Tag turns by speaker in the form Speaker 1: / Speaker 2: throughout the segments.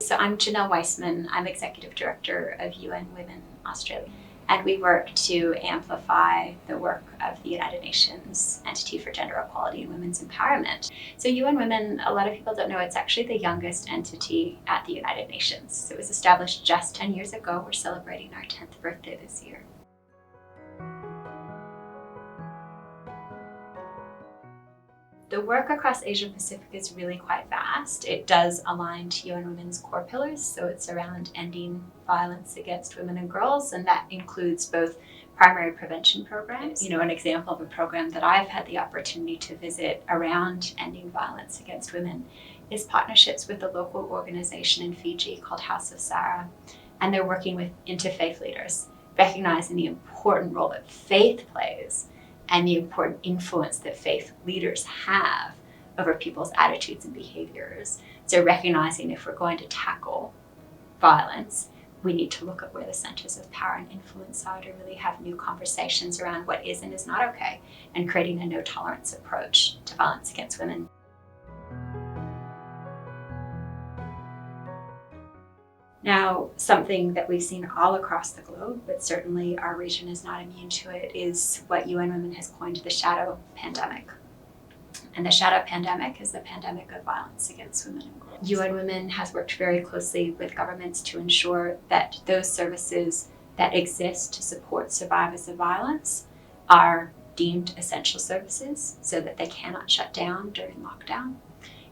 Speaker 1: So I'm Janelle Weissman. I'm Executive Director of UN Women Australia. And we work to amplify the work of the United Nations Entity for Gender Equality and Women's Empowerment. So UN Women, a lot of people don't know, it's actually the youngest entity at the United Nations. So it was established just 10 years ago. We're celebrating our 10th birthday this year. The work across Asia Pacific is really quite vast. It does align to UN Women's core pillars, so it's around ending violence against women and girls, and that includes both primary prevention programs. An example of a program that I've had the opportunity to visit around ending violence against women is partnerships with a local organization in Fiji called House of Sarah, and they're working with interfaith leaders, recognizing the important role that faith plays and the important influence that faith leaders have over people's attitudes and behaviors. So recognizing if we're going to tackle violence, we need to look at where the centers of power and influence are to really have new conversations around what is and is not okay, and creating a no tolerance approach to violence against women. Now, something that we've seen all across the globe, but certainly our region is not immune to it, is what UN Women has coined the shadow pandemic. And the shadow pandemic is the pandemic of violence against women and girls. UN Women has worked very closely with governments to ensure that those services that exist to support survivors of violence are deemed essential services so that they cannot shut down during lockdown.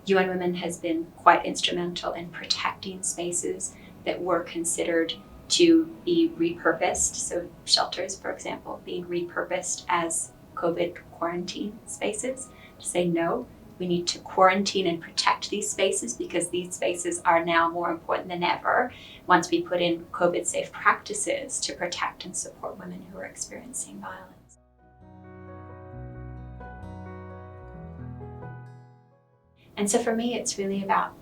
Speaker 1: UN Women has been quite instrumental in protecting spaces that were considered to be repurposed. So shelters, for example, being repurposed as COVID quarantine spaces, to say no, we need to quarantine and protect these spaces because these spaces are now more important than ever once we put in COVID safe practices to protect and support women who are experiencing violence. And so for me, it's really about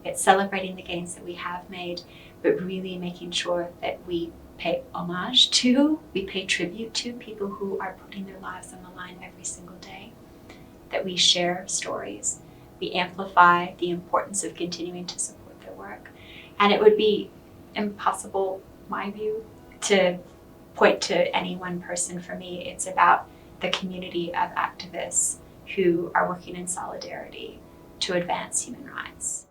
Speaker 1: it's celebrating the gains that we have made, but really making sure that we pay homage to, we pay tribute to people who are putting their lives on the line every single day, that we share stories, we amplify the importance of continuing to support their work. And it would be impossible, my view, to point to any one person. For me, it's about the community of activists who are working in solidarity to advance human rights.